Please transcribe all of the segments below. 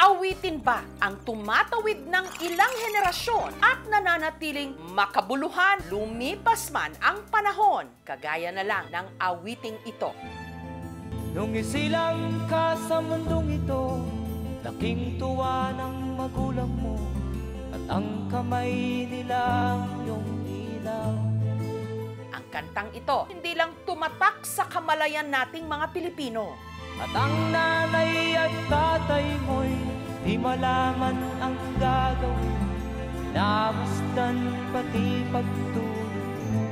Awitin ba ang tumatawid ng ilang henerasyon at nananatiling makabuluhan lumipas man ang panahon, kagaya na lang ng awiting ito. Nung isilang ka sa mundong ito, laking tuwa ng magulang mo, at ang kamay nila yung ilaw. Ang kantang ito, hindi lang tumatak sa kamalayan nating mga Pilipino. At ang nanay at tatay mo'y di malaman ang gagawin, namasdan pati pagtulog mo.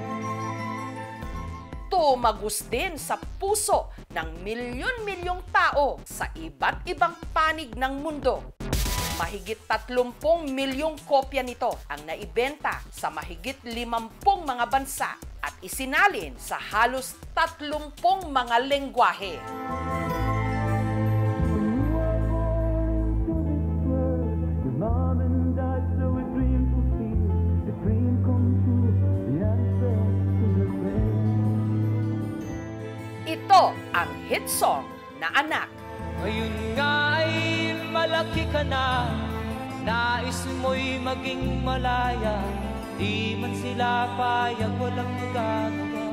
Tumagos din sa puso ng milyon-milyong tao sa iba't ibang panig ng mundo. Mahigit 30 milyong kopya nito ang naibenta sa mahigit 50 mga bansa at isinalin sa halos 30 mga lengguwahe. Ito ang hit song na Anak. Ngayon nga ay malaki ka na, nais mo'y maging malaya, di man sila payag, walang magagawa.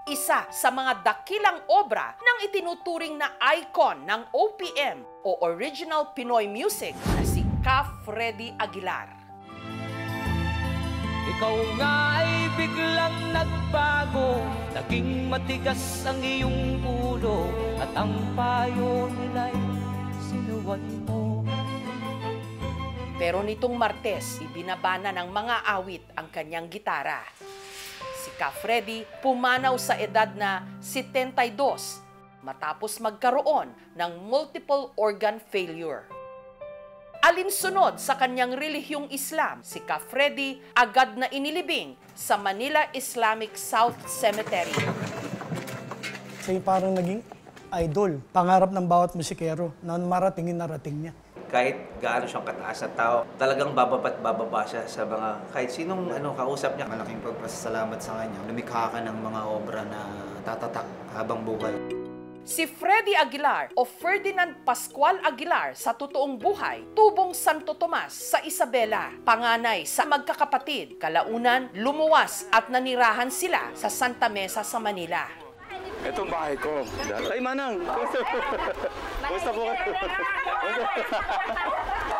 Isa sa mga dakilang obra ng itinuturing na icon ng OPM o Original Pinoy Music na si Ka Freddy Aguilar. Ikaw nga ay biglang nagbago, naging matigas ang iyong ulo, at ang payo nila'y sinuway mo. Pero nitong Martes, ibinabana ng mga awit ang kanyang gitara. Si Ka Freddy pumanaw sa edad na 72 matapos magkaroon ng multiple organ failure. Alinsunod sa kanyang relihiyong Islam, si Ka Freddy agad na inilibing sa Manila Islamic South Cemetery. Siya parang naging idol, pangarap ng bawat musikero na narating niya. Kahit gaano siyang kataas na tao, talagang bababa't bababa siya sa mga kahit sinong kausap niya. Malaking pagpasalamat sa kanya. Lumikha ka ng mga obra na tatatak habang buhay. Si Freddy Aguilar o Ferdinand Pascual Aguilar sa totoong buhay, tubong Santo Tomas sa Isabela, panganay sa magkakapatid. Kalaunan, lumuwas at nanirahan sila sa Santa Mesa sa Manila. Itong bahay ko. Ay, Manang! Kumusta po kayo?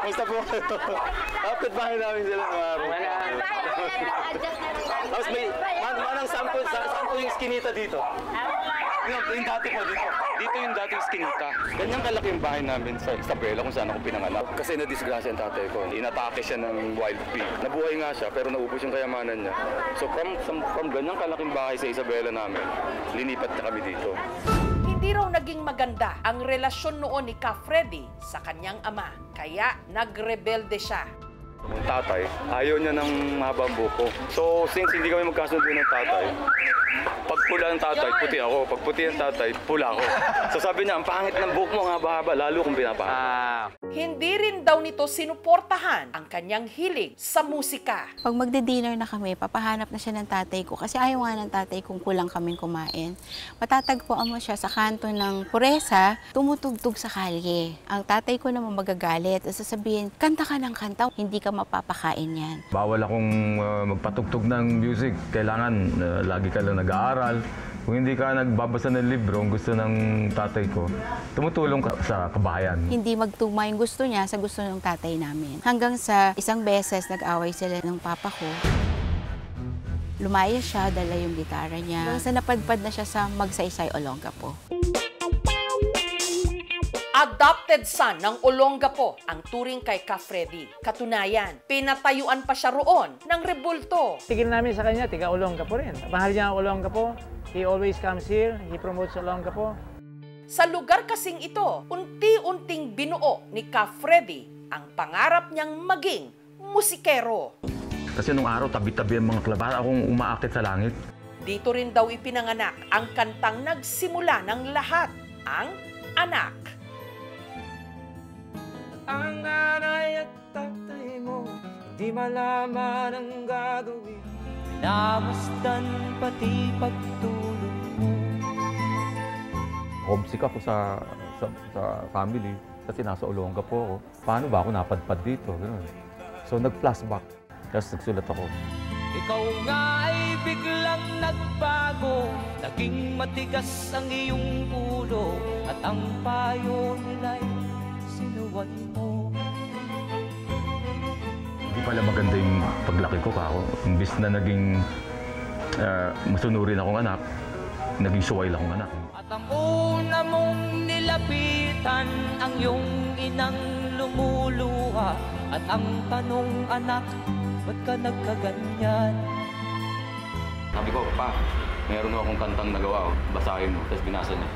Kumusta po kayo? Kapit bahay namin sila mga araw. Tapos may, Manang, saan po yung skinita dito? Yung dati po dito. Dito yung dating skinita. Ganyang kalaki yung bahay namin sa Isabela kung saan ako pinanganak. Kasi na-disgrasya ang tatay ko. Inatake siya ng wild pig. Nabuhay nga siya pero naubos yung kayamanan niya. So from ganyang kalaking bahay sa Isabela namin, linipat na kami dito. Hindi raw naging maganda ang relasyon noon ni Ka Freddy sa kanyang ama, kaya nagrebelde siya. Yung tatay, ayaw niya ng mahabang buko. So since hindi kami magkasundo ng tatay, pag pula ng tatay, puti ako. Pag puti ng tatay, pula ako. So sabi niya, ang pangit ng buhok mo, ang haba-haba, lalo kung pinapahaba. Hindi rin daw nito sinuportahan ang kanyang hilig sa musika. Pag magdi-dinner na kami, papahanap na siya ng tatay ko kasi ayaw nga ng tatay kung kulang kaming kumain. Matatagpuan mo siya sa kanto ng Puresa, tumutugtog sa kalye. Ang tatay ko naman magagalit at sasabihin, kanta ka ng kanta, hindi ka mapapakain yan. Bawal akong magpatugtog ng music. Kailangan lagi ka lang nag-aaral. Kung hindi ka nagbabasa ng libro, ang gusto ng tatay ko, tumutulong ka sa kabahayan. Hindi magtugma yung gusto niya sa gusto ng tatay namin. Hanggang sa isang beses nag-away sila ng papa ko. Lumaya siya, dala yung gitara niya. Hanggang sa napadpad na siya sa Magsaysay, Olongapo. Adopted son ng Olongapo ang turing kay Ka Freddy. Katunayan, pinatayuan pa siya roon ng rebulto. Tigil namin sa kanya, tiga Olongapo rin. Mahal niya ang Olongapo. He always comes here. He promotes Olongapo. Sa lugar kasing ito, unti-unting binuo ni Ka Freddy ang pangarap niyang maging musikero. Kasi nung araw, tabi-tabi ang mga klab. Para akong umaakit sa langit. Dito rin daw ipinanganak ang kantang nagsimula ng lahat, ang Anak. Ang nanay at tatay mo, di malaman ang gagawin, namasdan pati pagtulog mo. homesick ako sa family kasi nasa Olongapo ako. Paano ba ako napadpad dito? Ganun. So nag-flashback, tapos nagsulat ako. Ikaw nga ay biglang nagbago, naging matigas ang iyong ulo, at ang payo nila'y sinuway mo. Hindi pala maganda yung paglaki ko kako. Imbis na naging masunurin akong anak, naging suway akong anak. At ang una mong nilapitan, ang iyong inang lumuluha, at ang tanong, anak, ba't ka nagkaganyan? Sabi ko, pa, meron akong kantang nagawa, basahin mo, tapos binasa niya.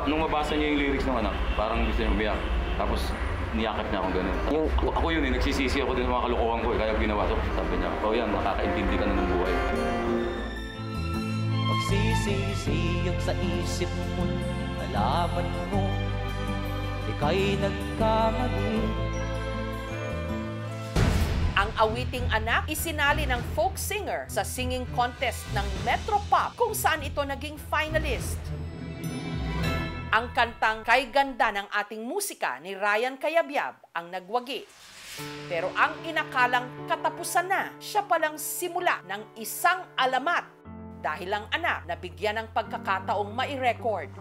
Nung mabasa niya yung lyrics ng anak, parang gusto niya umiyak. Tapos niyakap niya akong gano'n. Ako yun nagsisisi ako din sa mga kalokohan ko kaya ginawa. So, sabi niya, yan, makakaintindi ka na ng buhay. Magsisisiyag sa isip mo, nalaman mo, ika'y nagkamali. Ang awiting anak isinali ng folk singer sa singing contest ng Metropop kung saan ito naging finalist. Ang kantang Kay Ganda ng Ating Musika ni Ryan Cayabyab ang nagwagi. Pero ang inakalang katapusan na, siya palang simula ng isang alamat dahil ang anak nabigyan ng pagkakataong mai-record.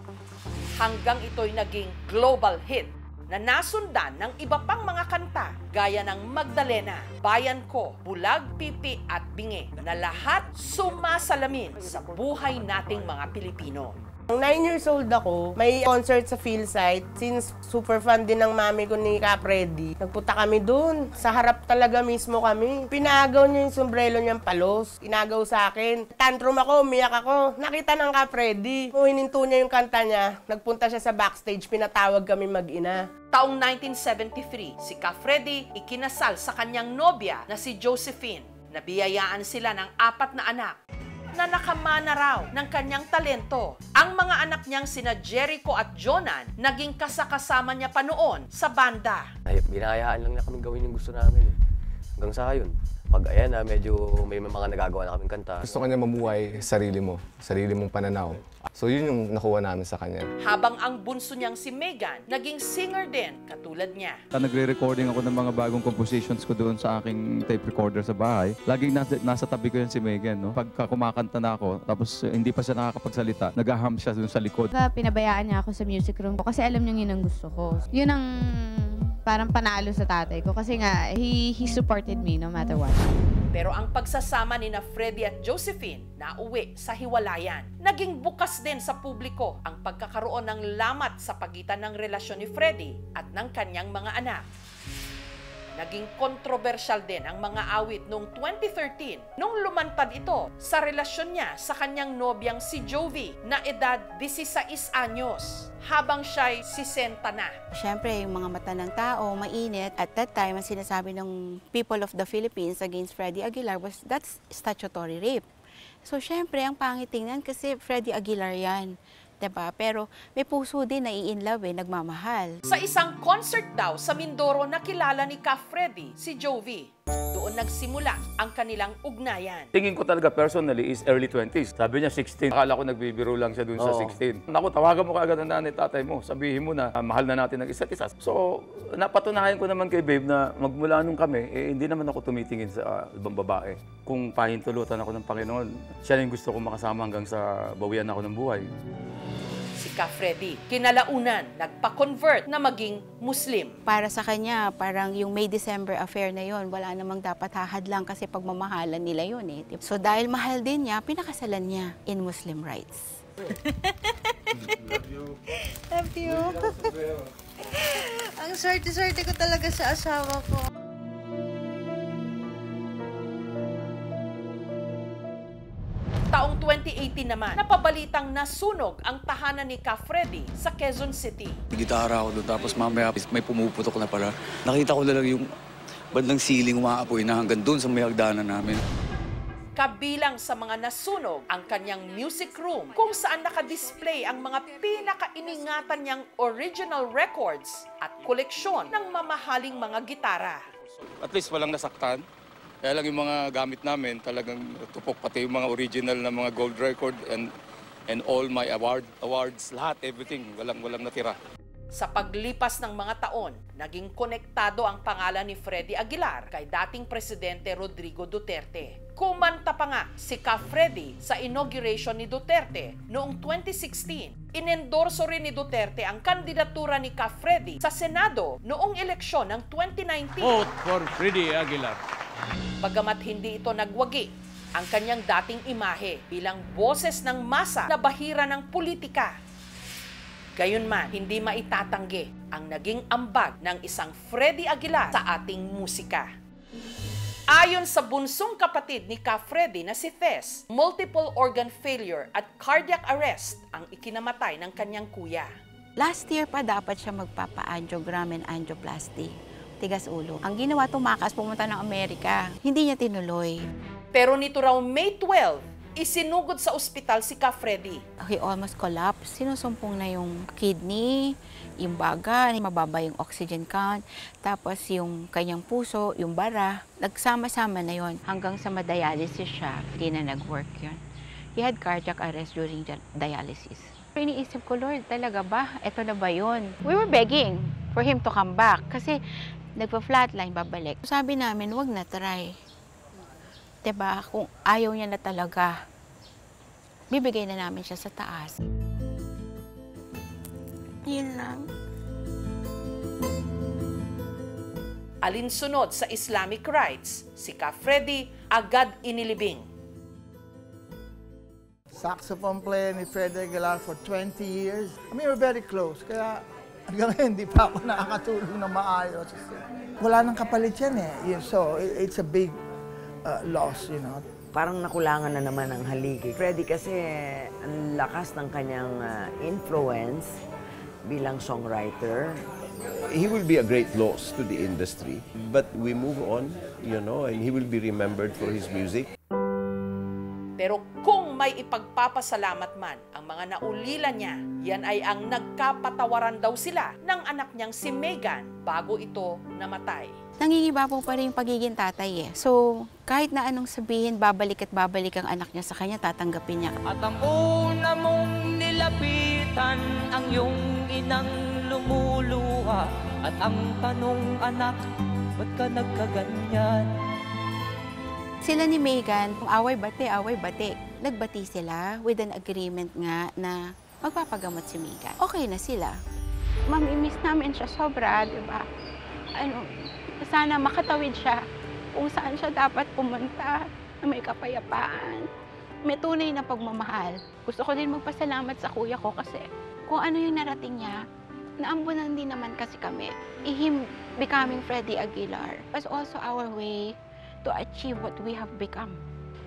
Hanggang ito'y naging global hit na nasundan ng iba pang mga kanta gaya ng Magdalena, Bayan Ko, Bulag, Pipi at Bingi na lahat sumasalamin sa buhay nating mga Pilipino. Nung 9 years old ako, may concert sa Philsite. Since super fan din ng mami ko ni Capreddy, nagpunta kami dun. Sa harap talaga mismo kami. Pinagaw niya yung sombrero niyang palos. Inagaw sa akin. Tantrum ako, umiyak ako. Nakita ng Capreddy. Hininto niya yung kanta niya. Nagpunta siya sa backstage, pinatawag kami mag-ina. Taong 1973, si Capreddy ikinasal sa kanyang nobya na si Josephine. Nabiyayaan sila ng 4 na anak na nakamana raw ng kanyang talento. Ang mga anak niyang sina Jericho at Jonan naging kasakasama niya pa noon sa banda. Binahayaan lang na kami gawin yung gusto namin. Hanggang sa yun. Pag ayan na, medyo may mga nagagawa na kaming kanta. Gusto kanya mamuhay sarili mong pananaw. So yun yung nakuha namin sa kanya. Habang ang bunso niyang si Megan, naging singer din katulad niya. Nagre-recording ako ng mga bagong compositions ko doon sa aking tape recorder sa bahay. Laging nasa tabi ko yan si Megan. No? Pagka kumakanta na ako, tapos hindi pa siya nakakapagsalita, nag-aham siya doon sa likod. Pinabayaan niya ako sa music room ko kasi alam niya yun ang gusto ko. Yun ang parang panalo sa tatay ko kasi nga, he supported me no matter what. Pero ang pagsasama ni na Freddy at Josephine na uwi sa hiwalayan, naging bukas din sa publiko ang pagkakaroon ng lamat sa pagitan ng relasyon ni Freddy at ng kanyang mga anak. Naging kontrobersyal din ang mga awit noong 2013 nung lumantad ito sa relasyon niya sa kanyang nobyang si Jovi na edad 16 anyos habang siya'y 60 na. Siyempre, yung mga mata ng tao, mainit. At that time, ang sinasabi ng people of the Philippines against Freddy Aguilar was that's statutory rape. So, siyempre, ang pangit tingnan kasi Freddy Aguilar yan. Diba? Pero may puso din na i-inlove nagmamahal. Sa isang concert daw sa Mindoro nakilala ni Ka Freddy si Jovi. Doon nagsimula ang kanilang ugnayan. Tingin ko talaga personally is early 20s. Sabi niya 16. Akala ko nagbibiro lang siya dun sa 16. Naku, tawagan mo kaagad ang nanay tatay mo. Sabihin mo na mahal na natin ng isa't isa. So, napatunayan ko naman kay Babe na magmula nung kami, hindi naman ako tumitingin sa ibang babae. Kung pahintulutan ako ng Panginoon, siya yung gusto kong makasama hanggang sa bawian ako ng buhay. Si Ka Freddy, kinalaunan, nagpa-convert na maging Muslim. Para sa kanya, parang yung May-December affair na yon, wala namang dapat hahadlang kasi pagmamahalan nila yun eh. So dahil mahal din niya, pinakasalan niya in Muslim rites. Love you. Love you. Ang swerte-swerte ko talaga sa asawa ko. Taong 2018 naman, napabalitang nasunog ang tahanan ni Ka Freddy sa Quezon City. Gitara ako doon, tapos mamaya may pumuputok na pala. Nakita ko na lang yung bandang ceiling umaapoy na hanggang doon sa may hagdanan namin. Kabilang sa mga nasunog ang kanyang music room kung saan nakadisplay ang mga pinakainingatan niyang original records at koleksyon ng mamahaling mga gitara. At least walang nasaktan. Kaya lang yung mga gamit namin talagang tupok, pati yung mga original na mga gold record and And all my awards, lahat, everything, walang natira. Sa paglipas ng mga taon, naging konektado ang pangalan ni Freddy Aguilar kay dating Presidente Rodrigo Duterte. Kumanta pa nga si Ka Freddy sa inauguration ni Duterte noong 2016. Inendorso rin ni Duterte ang kandidatura ni Ka Freddy sa Senado noong eleksyon ng 2019. Vote for Freddy Aguilar. Bagamat hindi ito nagwagi, ang kanyang dating imahe bilang boses ng masa na bahira ng politika. Gayunman, hindi maitatanggi ang naging ambag ng isang Freddy Aguilar sa ating musika. Ayon sa bunsong kapatid ni Ka Freddy na si Tess, multiple organ failure at cardiac arrest ang ikinamatay ng kanyang kuya. Last year pa dapat siya magpapa-angiogram and angioplasty. Tigas ulo. Ang ginawa, tumakas, pumunta ng Amerika. Hindi niya tinuloy. Pero nito raw May 12, isinugod sa ospital si Ka Freddy. He almost collapsed. Sinusumpong na yung kidney, yung baga, mababa yung oxygen count, tapos yung kanyang puso, yung bara, nagsama-sama na yon hanggang sa madialysis siya. Hindi na nag-work yun. He had cardiac arrest during dialysis. Iniisip ko, Lord, talaga ba? Ito na ba yun? We were begging for him to come back kasi nagpa-flatline, babalik. Sabi namin, wag na try. Diba? Kung ayaw niya na talaga, bibigay na namin siya sa taas. Yun lang. Alinsunod sa Islamic rites, si Ka Freddy agad inilibing. Saxophone player ni Freddy Aguilar for 20 years. I mean, we're very close. Kaya hanggang ngayon, hindi pa ako nakakatulong na maayos. Wala nang kapalit yan eh. So, it's a big loss, you know. Parang nakulangan na naman ang haligi. Freddy kasi ang lakas ng kanyang influence bilang songwriter. He will be a great loss to the industry, but we move on, you know, and he will be remembered for his music. Pero kung may ipagpapasalamat man ang mga naulila niya, yan ay ang nagkapatawaran daw sila ng anak niyang si Megan bago ito namatay. Nangingibabaw pa rin yung pagiging tatay eh. So, kahit na anong sabihin, babalik at babalik ang anak niya sa kanya, tatanggapin niya. At ang una mong nilapitan, ang iyong inang lumuluha. At ang tanong, anak, ba't ka nagkaganyan? Sila ni Megan, kung away-bati, nagbati sila with an agreement nga na magpapagamot si Megan. Okay na sila. Mamimiss namin siya sobra, di ba? Sana makatawid siya kung saan siya dapat pumunta na may kapayapaan. May tunay na pagmamahal. Gusto ko din magpasalamat sa kuya ko kasi kung ano yung narating niya, naambunan din naman kasi kami. Him becoming Freddy Aguilar was also our way to achieve what we have become.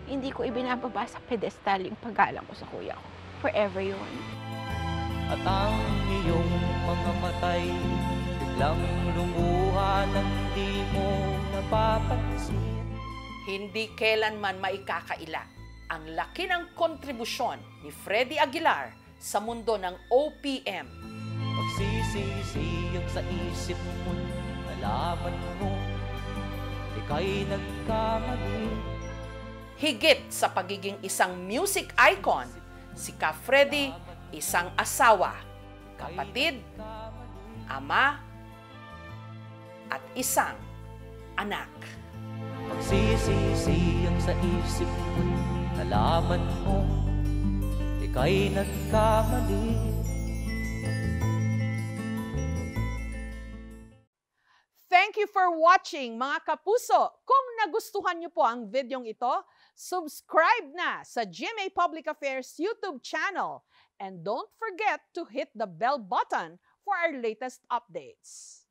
Hindi ko ibinababa sa pedestal yung paggalang ko sa kuya ko. Forever yun. At ang iyong mga matay, biglang lumuha nang di mo napapansin. Hindi kailanman maikakaila ang laki ng kontribusyon ni Freddy Aguilar sa mundo ng OPM. Magsisisiyag sa isip mo, nalaman mo, ika'y nagkamali. Higit sa pagiging isang music icon, si Ka Freddy isang asawa, kapatid, ama, at isang anak. Magsisisiyag sa isip mo, nalaman mo, ika'y nagkamali. Thank you for watching, mga kapuso. Kung nagustuhan niyo po ang videong ito, subscribe na sa GMA Public Affairs YouTube channel. And don't forget to hit the bell button for our latest updates.